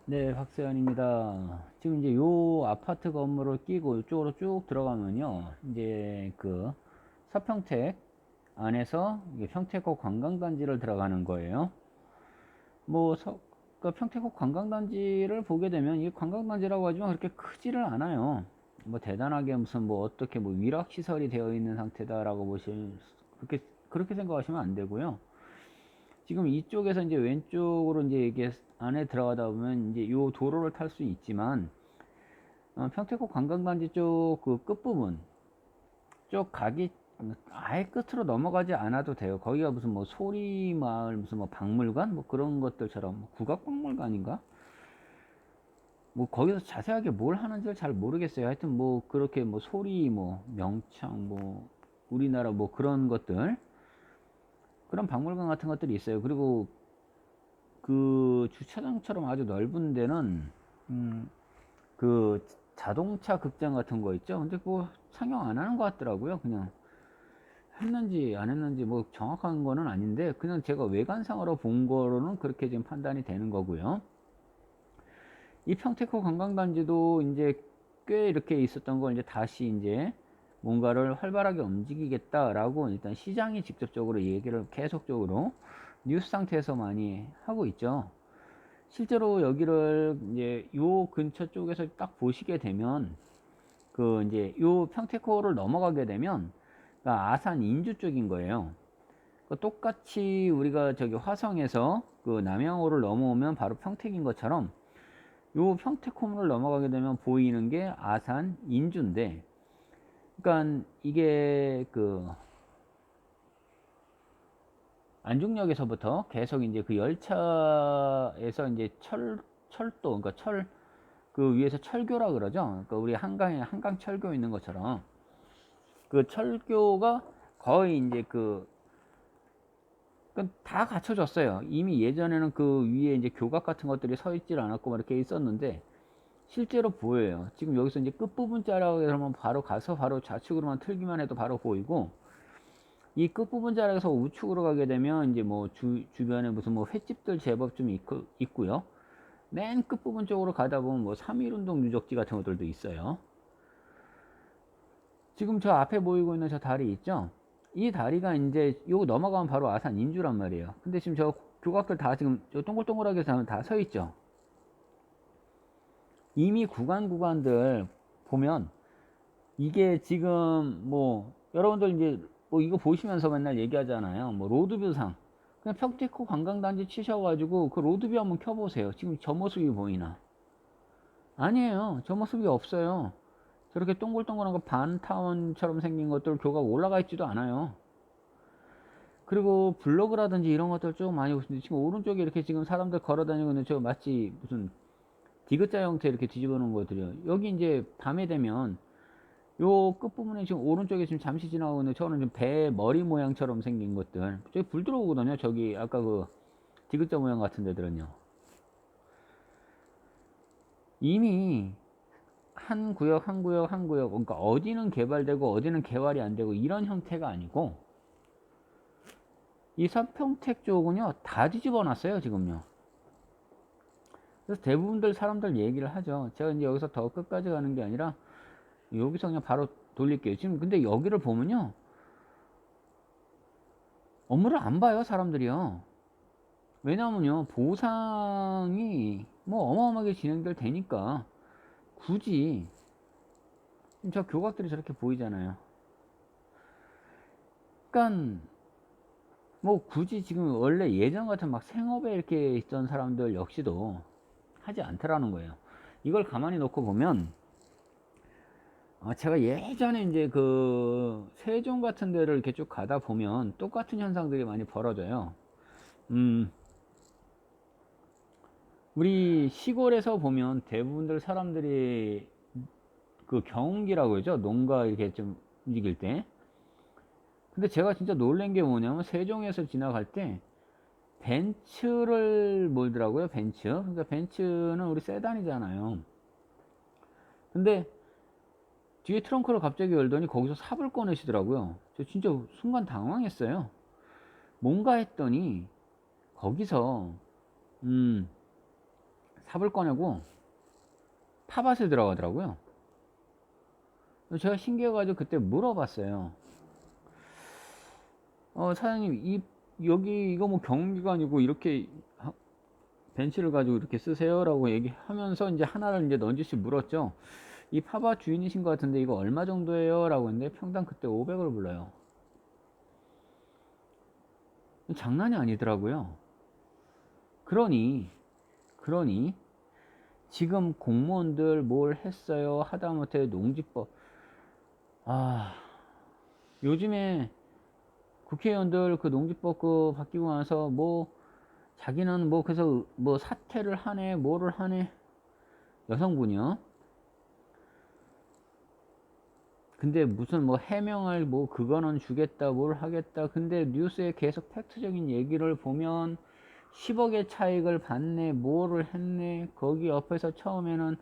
네, 박세현입니다. 지금 이제 요 아파트 건물을 끼고 이쪽으로 쭉 들어가면요. 이제 그 서평택 안에서 이게 평택호 관광단지를 들어가는 거예요. 뭐 그 평택호 관광단지를 보게 되면 이게 관광단지라고 하지만 그렇게 크지를 않아요. 뭐 대단하게 무슨 뭐 어떻게 뭐 위락시설이 되어 있는 상태다라고 그렇게 생각하시면 안 되고요. 지금 이쪽에서 이제 왼쪽으로 이제 이게 안에 들어가다 보면 이제 요 도로를 탈 수 있지만 평택호 관광단지 쪽 그 끝부분 쪽 가기 아예 끝으로 넘어가지 않아도 돼요. 거기가 무슨 뭐 소리마을 무슨 뭐 박물관 뭐 그런 것들처럼 뭐 국악박물관인가? 뭐 거기서 자세하게 뭘 하는지를 잘 모르겠어요. 하여튼 뭐 그렇게 뭐 소리 뭐 명창 뭐 우리나라 뭐 그런 것들 그런 박물관 같은 것들이 있어요. 그리고 그 주차장처럼 아주 넓은 데는 그 자동차 극장 같은 거 있죠. 근데 그거 상영 안 하는 것 같더라고요. 그냥 했는지 안 했는지 뭐 정확한 거는 아닌데 그냥 제가 외관상으로 본 거로는 그렇게 지금 판단이 되는 거고요. 이 평택호 관광단지도 이제 꽤 이렇게 있었던 걸 이제 다시 이제 뭔가를 활발하게 움직이겠다라고 일단 시장이 직접적으로 얘기를 계속적으로 뉴스 상태에서 많이 하고 있죠. 실제로 여기를 이제 요 근처 쪽에서 딱 보시게 되면 그 이제 요 평택호를 넘어가게 되면 그러니까 아산 인주 쪽인 거예요. 그 똑같이 우리가 저기 화성에서 그 남양호를 넘어오면 바로 평택인 것처럼 요 평택호를 넘어가게 되면 보이는 게 아산 인주인데 그러니까 이게 그 안중역에서부터 계속 이제 그 열차에서 이제 철도 그러니까 그 위에서 철교라 그러죠. 그러니까 우리 한강에 한강 철교 있는 것처럼 그 철교가 거의 이제 다 갖춰졌어요. 이미 예전에는 그 위에 이제 교각 같은 것들이 서 있질 않았고 막 이렇게 있었는데 실제로 보여요. 지금 여기서 이제 끝부분 자락에 그러면 바로 가서 바로 좌측으로만 틀기만 해도 바로 보이고 이 끝부분 자락에서 우측으로 가게 되면 이제 뭐 주변에 무슨 뭐 횟집들 제법 좀 있고요. 맨 끝부분 쪽으로 가다 보면 뭐 3.1운동 유적지 같은 것들도 있어요. 지금 저 앞에 보이고 있는 저 다리 있죠? 이 다리가 이제 요거 넘어가면 바로 아산 인주란 말이에요. 근데 지금 저 교각들 다 지금 저 동글동글하게 다 서 있죠? 이미 구간들 보면 이게 지금 뭐 여러분들 이제 뭐 이거 보시면서 맨날 얘기하잖아요. 뭐 로드뷰상 그냥 평택호 관광단지 치셔가지고 그 로드뷰 한번 켜보세요. 지금 저 모습이 보이나? 아니에요. 저 모습이 없어요. 저렇게 동글동글한 거 반타운처럼 생긴 것들 교가 올라가 있지도 않아요. 그리고 블로그라든지 이런 것들 좀 많이 보시는데 지금 오른쪽에 이렇게 지금 사람들 걸어 다니고 있는 저 마치 무슨 디귿자 형태 이렇게 뒤집어 놓은 것들이요. 여기 이제 밤에 되면 요 끝부분에 지금 오른쪽에 지금 잠시 지나가고 있는 저는 지금 배 머리 모양처럼 생긴 것들 저기 불 들어오거든요. 저기 아까 그 디귿자 모양 같은 데들은요. 이미 한 구역 한 구역 한 구역 그러니까 어디는 개발되고 어디는 개발이 안 되고 이런 형태가 아니고 이 서평택 쪽은요 다 뒤집어 놨어요 지금요. 그래서 대부분들 사람들 얘기를 하죠. 제가 이제 여기서 더 끝까지 가는 게 아니라 여기서 그냥 바로 돌릴게요. 지금 근데 여기를 보면요 업무를 안 봐요 사람들이요. 왜냐면요 보상이 뭐 어마어마하게 진행될 테니까 굳이 저 교각들이 저렇게 보이잖아요. 그러니까 뭐 굳이 지금 원래 예전 같은 막 생업에 이렇게 있던 사람들 역시도 하지 않더라는 거예요. 이걸 가만히 놓고 보면 제가 예전에 이제 그 세종 같은 데를 이렇게 쭉 가다 보면 똑같은 현상들이 많이 벌어져요. 음, 우리 시골에서 보면 대부분들 사람들이 그 경운기라고 하죠. 농가 이렇게 좀 움직일 때. 근데 제가 진짜 놀란 게 뭐냐면 세종에서 지나갈 때 벤츠를 몰더라고요. 벤츠. 그러니까 벤츠는 우리 세단이잖아요. 근데 뒤에 트렁크를 갑자기 열더니 거기서 삽을 꺼내시더라고요. 저 진짜 순간 당황했어요. 뭔가 했더니 거기서 음, 답을 꺼내고 팝밭에 들어가더라고요. 제가 신기해가지고 그때 물어봤어요. 사장님, 여기 이거 뭐 경비관이고 이렇게 벤치를 가지고 이렇게 쓰세요? 라고 얘기하면서 이제 하나를 이제 넌지시 물었죠. 이 팝밭 주인이신 것 같은데 이거 얼마 정도예요? 라고 했는데 평당 그때 500을 불러요. 장난이 아니더라고요. 그러니 지금 공무원들 뭘 했어요? 하다못해 농지법. 요즘에 국회의원들 그 농지법 그 바뀌고 나서 뭐 자기는 뭐 그래서 뭐 사퇴를 하네 뭐를 하네. 여성분이요. 근데 무슨 뭐 해명을 뭐 그거는 주겠다 뭘 하겠다. 근데 뉴스에 계속 팩트적인 얘기를 보면 10억의 차익을 받네 뭐를 했네. 거기 옆에서 처음에는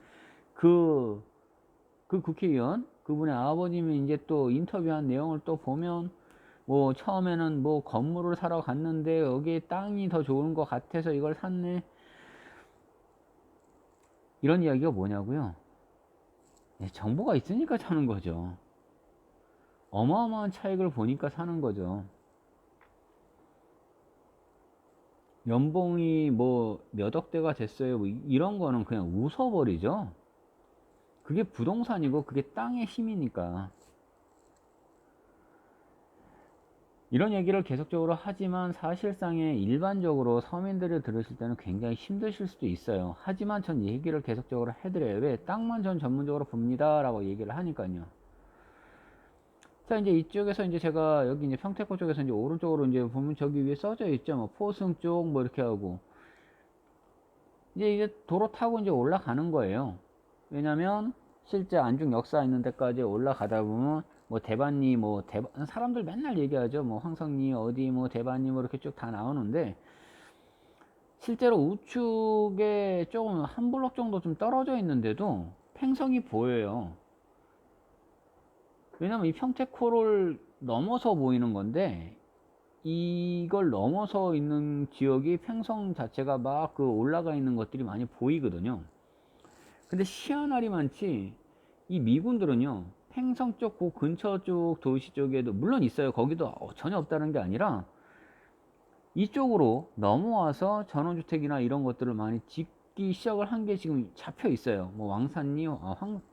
그 국회의원 그분의 아버님이 이제 또 인터뷰한 내용을 또 보면 뭐 처음에는 뭐 건물을 사러 갔는데 여기 땅이 더 좋은 것 같아서 이걸 샀네. 이런 이야기가 뭐냐고요? 정보가 있으니까 사는 거죠. 어마어마한 차익을 보니까 사는 거죠. 연봉이 뭐 몇 억대가 됐어요. 뭐 이런 거는 그냥 웃어버리죠. 그게 부동산이고 그게 땅의 힘이니까. 이런 얘기를 계속적으로 하지만 사실상에 일반적으로 서민들이 들으실 때는 굉장히 힘드실 수도 있어요. 하지만 전 얘기를 계속적으로 해드려요. 왜? 땅만 전 전문적으로 봅니다 라고 얘기를 하니까요. 자, 이제 이쪽에서 이제 제가 여기 이제 평택고 쪽에서 이제 오른쪽으로 이제 보면 저기 위에 써져 있죠. 뭐 포승 쪽 뭐 이렇게 하고 이제 도로 타고 이제 올라가는 거예요. 왜냐면 실제 안중 역사 있는 데까지 올라가다 보면 뭐 대반리 뭐 사람들 맨날 얘기하죠. 뭐 황성리 어디 뭐 대반리 뭐 이렇게 쭉 다 나오는데 실제로 우측에 조금 한 블럭 정도 좀 떨어져 있는데도 팽성이 보여요. 왜냐면 이 평택호를 넘어서 보이는 건데 이걸 넘어서 있는 지역이 팽성 자체가 막 그 올라가 있는 것들이 많이 보이거든요. 근데 희한하리만치 이 미군들은요 팽성 쪽 그 근처 쪽 도시 쪽에도 물론 있어요. 거기도 전혀 없다는 게 아니라 이쪽으로 넘어와서 전원주택이나 이런 것들을 많이 짓기 시작을 한 게 지금 잡혀 있어요. 뭐 왕산리,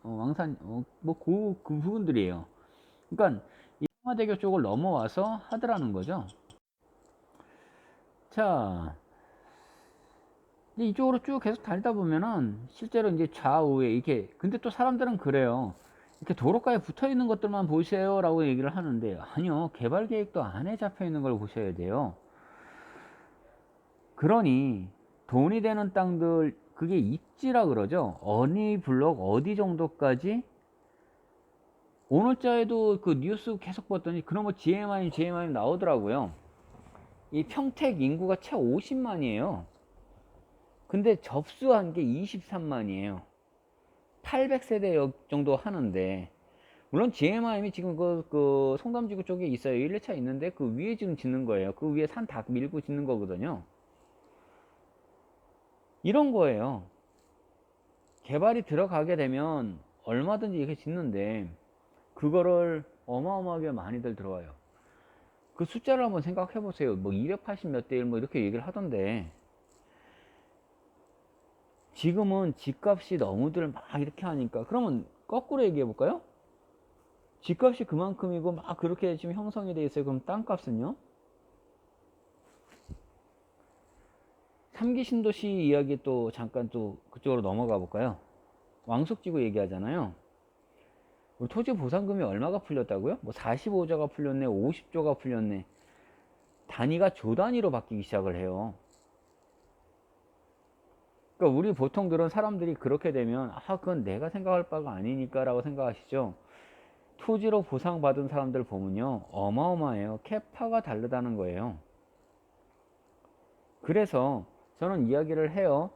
왕산, 그 부분들이에요. 그러니까 이 청와대교 쪽을 넘어와서 하더라는 거죠. 자, 이쪽으로 쭉 계속 달리다 보면은 실제로 이제 좌우에 이렇게 근데 또 사람들은 그래요. 이렇게 도로가에 붙어 있는 것들만 보세요 라고 얘기를 하는데 아니요. 개발 계획도 안에 잡혀 있는 걸 보셔야 돼요. 그러니 돈이 되는 땅들 그게 입지라 그러죠. 어느 블록 어디 정도까지 오늘자에도 그 뉴스 계속 봤더니 그런 뭐 GMI 나오더라고요. 이 평택 인구가 채 50만이에요. 근데 접수한 게 23만이에요. 800세대 정도 하는데 물론 GMI이 지금 그 송담지구 쪽에 있어요. 1, 2차 있는데 그 위에 지금 짓는 거예요. 그 위에 산 다 밀고 짓는 거거든요. 이런 거예요. 개발이 들어가게 되면 얼마든지 이렇게 짓는데 그거를 어마어마하게 많이들 들어와요. 그 숫자를 한번 생각해 보세요. 뭐 280 몇 대 1 뭐 이렇게 얘기를 하던데 지금은 집값이 너무들 막 이렇게 하니까 그러면 거꾸로 얘기해 볼까요? 집값이 그만큼이고 막 그렇게 지금 형성이 돼 있어요. 그럼 땅값은요? 3기 신도시 이야기 또 잠깐 또 그쪽으로 넘어가 볼까요? 왕숙지구 얘기하잖아요. 우리 토지 보상금이 얼마가 풀렸다고요? 뭐 45조가 풀렸네, 50조가 풀렸네. 단위가 조 단위로 바뀌기 시작을 해요. 그러니까 우리 보통들은 사람들이 그렇게 되면 그건 내가 생각할 바가 아니니까 라고 생각하시죠. 토지로 보상받은 사람들 보면요 어마어마해요. 캐파가 다르다는 거예요. 그래서 저는 이야기를 해요.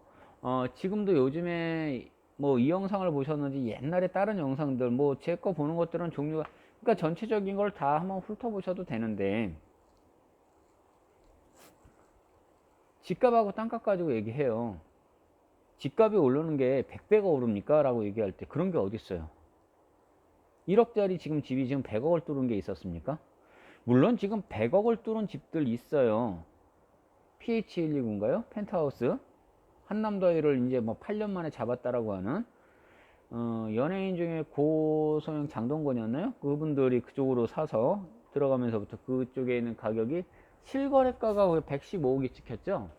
지금도 요즘에 뭐 이 영상을 보셨는지 옛날에 다른 영상들 뭐 제 거 보는 것들은 종류가 그러니까 전체적인 걸 다 한번 훑어보셔도 되는데 집값하고 땅값 가지고 얘기해요. 집값이 오르는 게 100배가 오릅니까? 라고 얘기할 때 그런 게 어디 있어요? 1억짜리 지금 집이 지금 100억을 뚫은 게 있었습니까? 물론 지금 100억을 뚫은 집들 있어요. PH129인가요? 펜트하우스. 한남더위를 이제 뭐 8년 만에 잡았다라고 하는 연예인 중에 고소영 장동건이었나요? 그분들이 그쪽으로 사서 들어가면서부터 그쪽에 있는 가격이 실거래가가 거의 115억이 찍혔죠.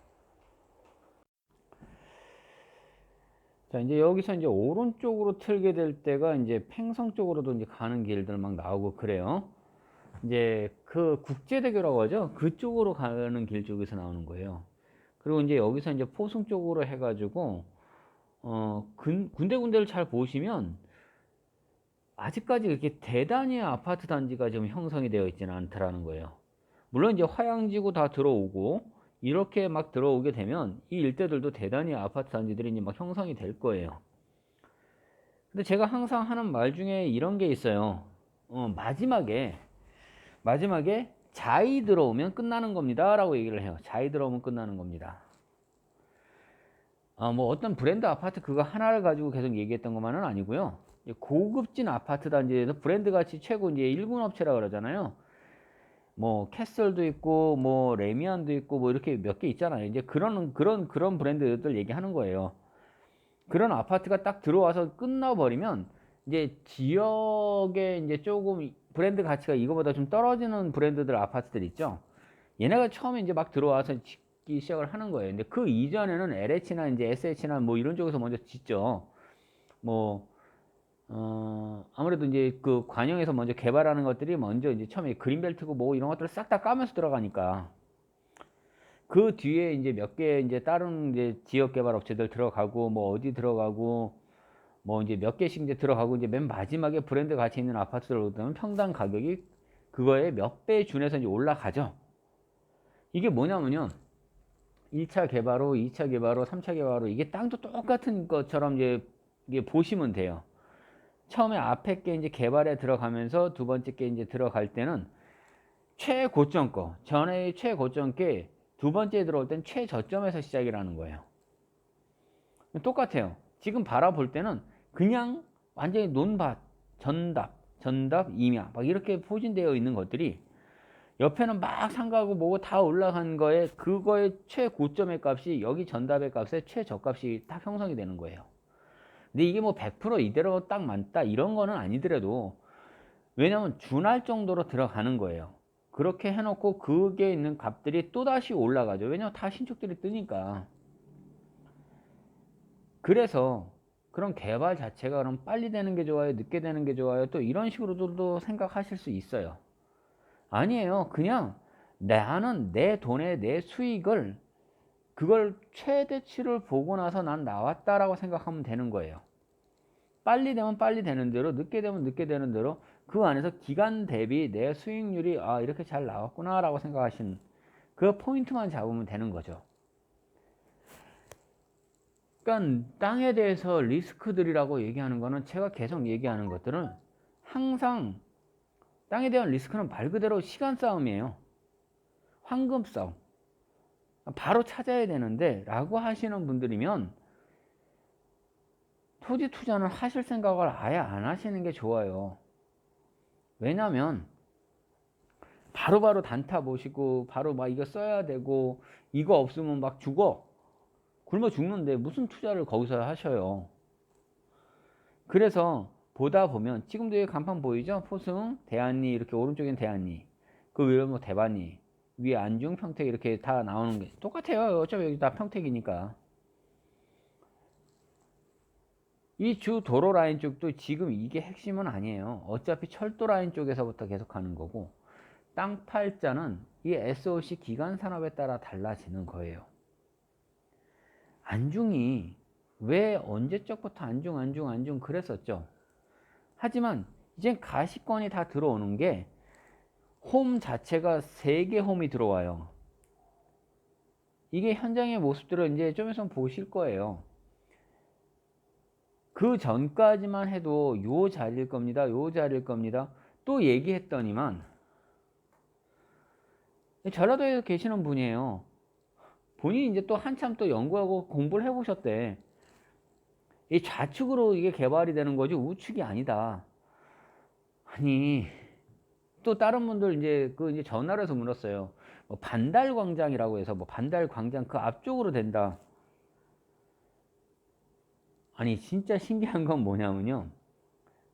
자, 이제 여기서 이제 오른쪽으로 틀게 될 때가 이제 팽성 쪽으로도 이제 가는 길들 막 나오고 그래요. 이제 그 국제대교라고 하죠. 그쪽으로 가는 길 쪽에서 나오는 거예요. 그리고 이제 여기서 이제 포승 쪽으로 해가지고 군데군데를 잘 보시면 아직까지 이렇게 대단히 아파트 단지가 좀 형성이 되어 있지는 않더라는 거예요. 물론 이제 화양지구 다 들어오고 이렇게 막 들어오게 되면 이 일대들도 대단히 아파트 단지들이 이제 막 형성이 될 거예요. 근데 제가 항상 하는 말 중에 이런 게 있어요. 마지막에 자이 들어오면 끝나는 겁니다 라고 얘기를 해요. 자이 들어오면 끝나는 겁니다. 뭐 어떤 브랜드 아파트 그거 하나를 가지고 계속 얘기했던 것만은 아니고요. 고급진 아파트 단지에서 브랜드 가치 최고 이제 1군 업체라 그러잖아요. 뭐 캐슬도 있고 뭐 레미안도 있고 뭐 이렇게 몇 개 있잖아요. 이제 그런 브랜드들 얘기하는 거예요. 그런 아파트가 딱 들어와서 끝나버리면 이제 지역에 이제 조금 브랜드 가치가 이거보다 좀 떨어지는 브랜드들 아파트들 있죠. 얘네가 처음에 이제 막 들어와서 짓기 시작을 하는 거예요. 근데 그 이전에는 LH나 이제 SH나 뭐 이런 쪽에서 먼저 짓죠. 뭐 아무래도 이제 그 관영에서 먼저 개발하는 것들이 먼저 이제 처음에 그린벨트고 뭐 이런 것들을 싹 다 까면서 들어가니까 그 뒤에 이제 몇 개 이제 다른 이제 지역 개발 업체들 들어가고 뭐 어디 들어가고 뭐 이제 몇 개씩 이제 들어가고 이제 맨 마지막에 브랜드 가치 있는 아파트들 오면 평당 가격이 그거에 몇 배 준해서 이제 올라가죠. 이게 뭐냐면요. 1차 개발 후, 2차 개발 후, 3차 개발 후 이게 땅도 똑같은 것처럼 이제 이게 보시면 돼요. 처음에 앞에 게 이제 개발에 들어가면서 두 번째 게 이제 들어갈 때는 최고점 거, 전에의 최고점 게 두 번째에 들어올 땐 최저점에서 시작이라는 거예요. 똑같아요. 지금 바라볼 때는 그냥 완전히 논밭, 전답, 임야 막 이렇게 포진되어 있는 것들이 옆에는 막 상가고 뭐고 다 올라간 거에 그거의 최고점의 값이 여기 전답의 값에 최저값이 딱 형성이 되는 거예요. 근데 이게 뭐 100% 이대로 딱 맞다 이런 거는 아니더라도 왜냐면 준할 정도로 들어가는 거예요. 그렇게 해놓고 그게 있는 값들이 또다시 올라가죠. 왜냐면 다 신축들이 뜨니까. 그래서 그런 개발 자체가 그럼 빨리 되는 게 좋아요? 늦게 되는 게 좋아요? 또 이런 식으로도 생각하실 수 있어요. 아니에요. 그냥 나는 내 돈의 내 수익을 그걸 최대치를 보고 나서 난 나왔다라고 생각하면 되는 거예요. 빨리 되면 빨리 되는 대로 늦게 되면 늦게 되는 대로 그 안에서 기간 대비 내 수익률이 이렇게 잘 나왔구나 라고 생각하시는 그 포인트만 잡으면 되는 거죠. 그러니까 땅에 대해서 리스크들이라고 얘기하는 거는 제가 계속 얘기하는 것들은 항상 땅에 대한 리스크는 말 그대로 시간 싸움이에요. 황금 싸움. 바로 찾아야 되는데 라고 하시는 분들이면 토지 투자는 하실 생각을 아예 안 하시는 게 좋아요. 왜냐면 바로바로 단타 보시고 바로 막 이거 써야 되고 이거 없으면 막 죽어. 굶어 죽는데 무슨 투자를 거기서 하셔요. 그래서 보다 보면 지금도 여기 간판 보이죠? 포승, 대안리 이렇게 오른쪽엔 대안리 그 위에 뭐 대반리 위에 안중, 평택 이렇게 다 나오는 게 똑같아요. 어차피 여기 다 평택이니까. 이 주 도로 라인 쪽도 지금 이게 핵심은 아니에요. 어차피 철도 라인 쪽에서부터 계속 가는 거고 땅 팔자는 이 SOC 기간 산업에 따라 달라지는 거예요. 안중이 왜 언제적부터 안중 그랬었죠. 하지만 이젠 가시권이 다 들어오는 게 홈 자체가 3개 홈이 들어와요. 이게 현장의 모습들을 이제 좀 있으면 보실 거예요. 그 전까지만 해도 요 자리일 겁니다. 요 자리일 겁니다. 또 얘기했더니만 전라도에 계시는 분이에요. 본인이 이제 또 한참 또 연구하고 공부를 해보셨대. 이 좌측으로 이게 개발이 되는 거지 우측이 아니다. 아니, 또 다른 분들 이제 전화를 해서 물었어요. 뭐 반달 광장이라고 해서 뭐 반달 광장 그 앞쪽으로 된다. 아니, 진짜 신기한 건 뭐냐면요.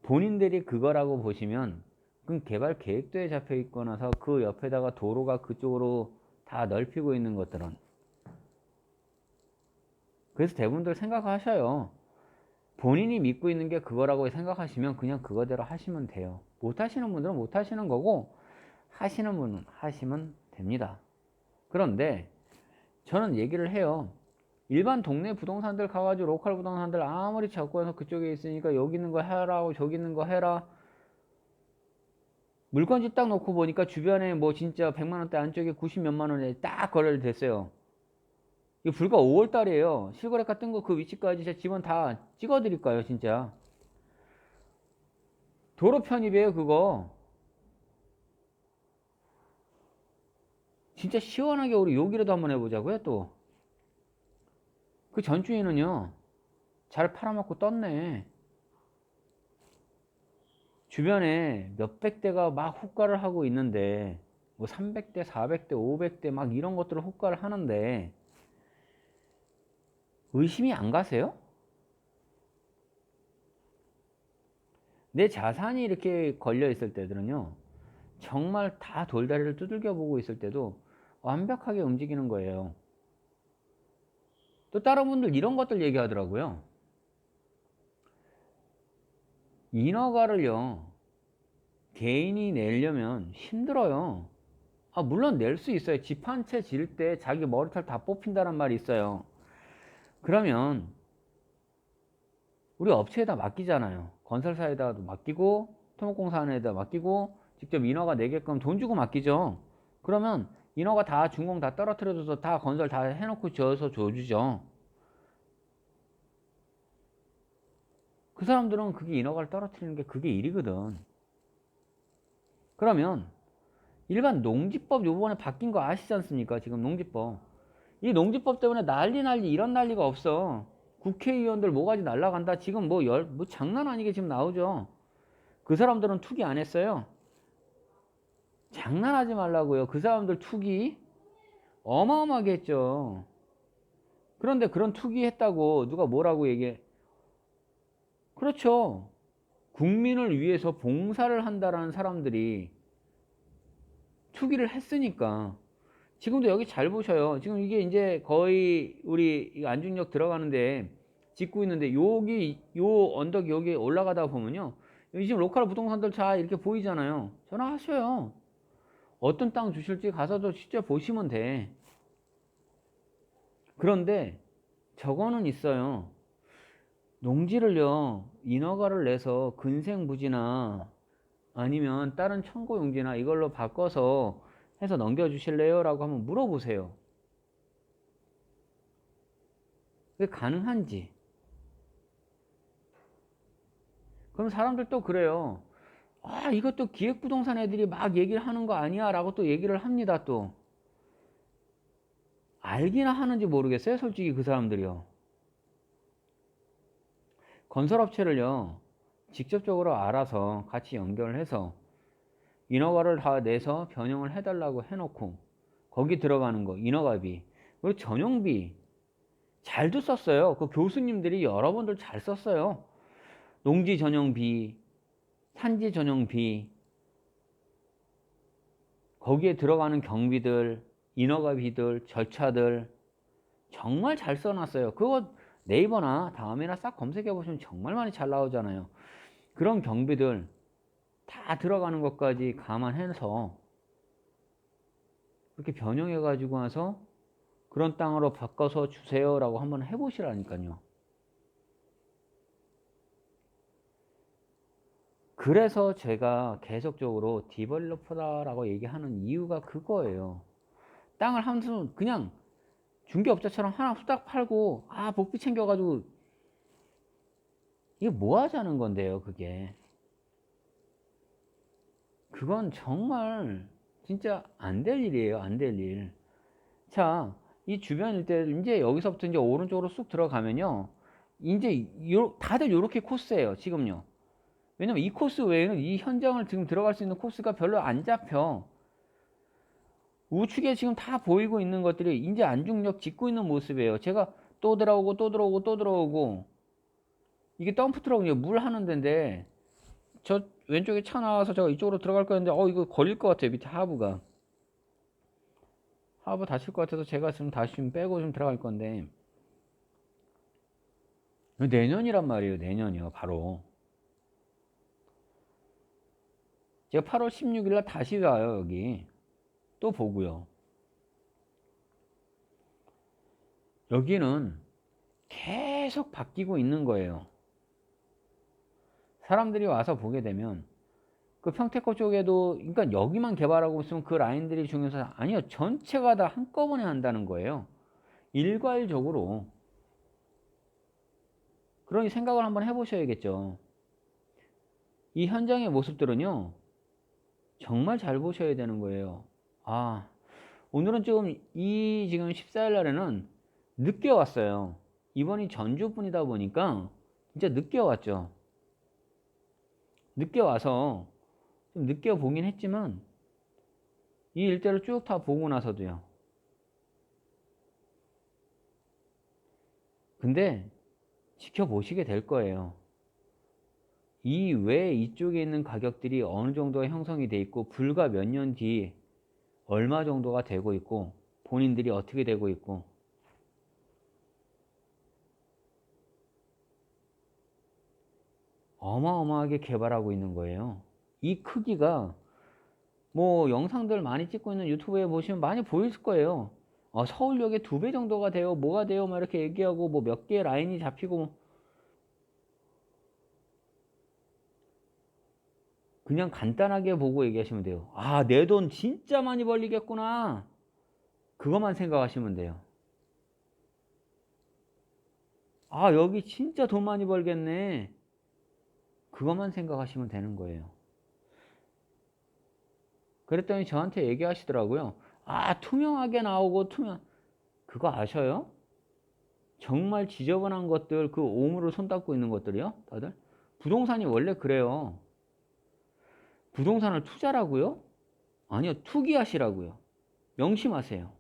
본인들이 그거라고 보시면 그 개발 계획도에 잡혀 있고 나서 그 옆에다가 도로가 그쪽으로 다 넓히고 있는 것들은, 그래서 대부분들 생각하셔요. 본인이 믿고 있는 게 그거라고 생각하시면 그냥 그거대로 하시면 돼요. 못 하시는 분들은 못 하시는 거고, 하시는 분은 하시면 됩니다. 그런데 저는 얘기를 해요. 일반 동네 부동산들 가가지고 로컬 부동산들 아무리 잡고 해서 그쪽에 있으니까 여기 있는 거 해라, 저기 있는 거 해라. 물건지 딱 놓고 보니까 주변에 뭐 진짜 100만 원대 안쪽에 90 몇만 원에 딱 거래됐어요. 이거 불과 5월 달이에요. 실거래가 뜬 거 그 위치까지 제 집은 다 찍어 드릴까요, 진짜? 도로 편입이에요, 그거. 진짜 시원하게 우리 여기라도 한번 해보자고요, 또. 그 전주인은요, 잘 팔아먹고 떴네. 주변에 몇백 대가 막 호가를 하고 있는데, 뭐 300대, 400대, 500대 막 이런 것들을 호가를 하는데, 의심이 안 가세요? 내 자산이 이렇게 걸려 있을 때들은요, 정말 다 돌다리를 두들겨 보고 있을 때도 완벽하게 움직이는 거예요. 또 다른 분들 이런 것들 얘기하더라고요. 인허가를요, 개인이 내려면 힘들어요. 아, 물론 낼 수 있어요. 집 한 채 지을 때 자기 머리털 다 뽑힌다는 말이 있어요. 그러면 우리 업체에다 맡기잖아요. 건설사에다 맡기고 토목공사에다 맡기고 직접 인허가 내게끔 돈 주고 맡기죠. 그러면 인허가 다 준공 다 떨어뜨려줘서 다 건설 다 해놓고 지어서 줘주죠. 그 사람들은 그게 인허가를 떨어뜨리는 게 그게 일이거든. 그러면 일반 농지법 요번에 바뀐 거 아시지 않습니까? 지금 농지법. 이 농지법 때문에 난리 이런 난리가 없어. 국회의원들 뭐가지 날라간다. 지금 뭐 장난 아니게 지금 나오죠. 그 사람들은 투기 안 했어요. 장난하지 말라고요. 그 사람들 투기 어마어마하게 했죠. 그런데 그런 투기 했다고 누가 뭐라고 얘기해? 그렇죠. 국민을 위해서 봉사를 한다라는 사람들이 투기를 했으니까. 지금도 여기 잘 보셔요. 지금 이게 이제 거의 우리 안중역 들어가는데 짓고 있는데 여기 요 언덕 여기 올라가다 보면요. 여기 지금 로컬 부동산들 잘 이렇게 보이잖아요. 전화하셔요. 어떤 땅 주실지 가서도 직접 보시면 돼. 그런데 저거는 있어요. 농지를요, 인허가를 내서 근생부지나 아니면 다른 청구용지나 이걸로 바꿔서 해서 넘겨주실래요? 라고 한번 물어보세요. 그게 가능한지. 그럼 사람들 또 그래요. 아, 이것도 기획부동산 애들이 막 얘기를 하는 거 아니야? 라고 또 얘기를 합니다, 또. 알기나 하는지 모르겠어요, 솔직히 그 사람들이요. 건설업체를요, 직접적으로 알아서 같이 연결을 해서 인허가를 다 내서 변형을 해달라고 해놓고 거기 들어가는 거, 인허가비, 그리고 전용비 잘도 썼어요. 그 교수님들이 여러분들 잘 썼어요. 농지 전용비, 산지 전용비, 거기에 들어가는 경비들, 인허가비들, 절차들 정말 잘 써놨어요. 그거 네이버나 다음에나 싹 검색해 보시면 정말 많이 잘 나오잖아요. 그런 경비들 다 들어가는 것까지 감안해서 그렇게 변형해 가지고 와서 그런 땅으로 바꿔서 주세요라고 한번 해보시라니까요. 그래서 제가 계속적으로 디벨로퍼다라고 얘기하는 이유가 그거예요. 땅을 한순 그냥 중개업자처럼 하나 후딱 팔고 복비 챙겨가지고 이게 뭐 하자는 건데요, 그게. 그건 정말 진짜 안 될 일이에요, 안 될 일. 자, 이 주변 일대 이제 여기서부터 이제 오른쪽으로 쑥 들어가면요. 이제 다들 요렇게 코스예요, 지금요. 왜냐면 이 코스 외에는 이 현장을 지금 들어갈 수 있는 코스가 별로 안 잡혀. 우측에 지금 다 보이고 있는 것들이 이제 안중력 짓고 있는 모습이에요. 제가 또 들어오고 또 들어오고 또 들어오고, 이게 덤프 트럭 물 하는 데인데, 저 왼쪽에 차 나와서 제가 이쪽으로 들어갈 거였는데 이거 걸릴 것 같아요. 밑에 하부가 다칠 것 같아서 제가 지금 다시 좀 빼고 좀 들어갈 건데, 내년이란 말이에요. 내년이요. 바로 제가 8월 16일 날 다시 와요. 여기 또 보고요. 여기는 계속 바뀌고 있는 거예요. 사람들이 와서 보게 되면 그 평택호 쪽에도, 그러니까 여기만 개발하고 있으면 그 라인들이 중요해서, 아니요, 전체가 다 한꺼번에 한다는 거예요. 일괄적으로. 그러니 생각을 한번 해보셔야겠죠. 이 현장의 모습들은요, 정말 잘 보셔야 되는 거예요. 오늘은 지금 14일 날에는 늦게 왔어요. 이번이 전주분이다 보니까 진짜 늦게 왔죠. 늦게 와서 좀 늦게 보긴 했지만, 이 일대를 쭉 다 보고 나서도요. 근데 지켜보시게 될 거예요. 이 외에 이쪽에 있는 가격들이 어느 정도가 형성이 돼 있고, 불과 몇 년 뒤에 얼마 정도가 되고 있고, 본인들이 어떻게 되고 있고, 어마어마하게 개발하고 있는 거예요. 이 크기가 영상들 많이 찍고 있는 유튜브에 보시면 많이 보일 거예요. 서울역의 2배 정도가 돼요. 뭐가 돼요? 막 이렇게 얘기하고, 몇 개 라인이 잡히고, 그냥 간단하게 보고 얘기하시면 돼요. 내 돈 진짜 많이 벌리겠구나. 그것만 생각하시면 돼요. 여기 진짜 돈 많이 벌겠네. 그것만 생각하시면 되는 거예요. 그랬더니 저한테 얘기하시더라고요. 투명하게 나오고 그거 아셔요? 정말 지저분한 것들, 그 오물을 손 닦고 있는 것들이요? 다들? 부동산이 원래 그래요. 부동산을 투자라고요? 아니요, 투기하시라고요. 명심하세요.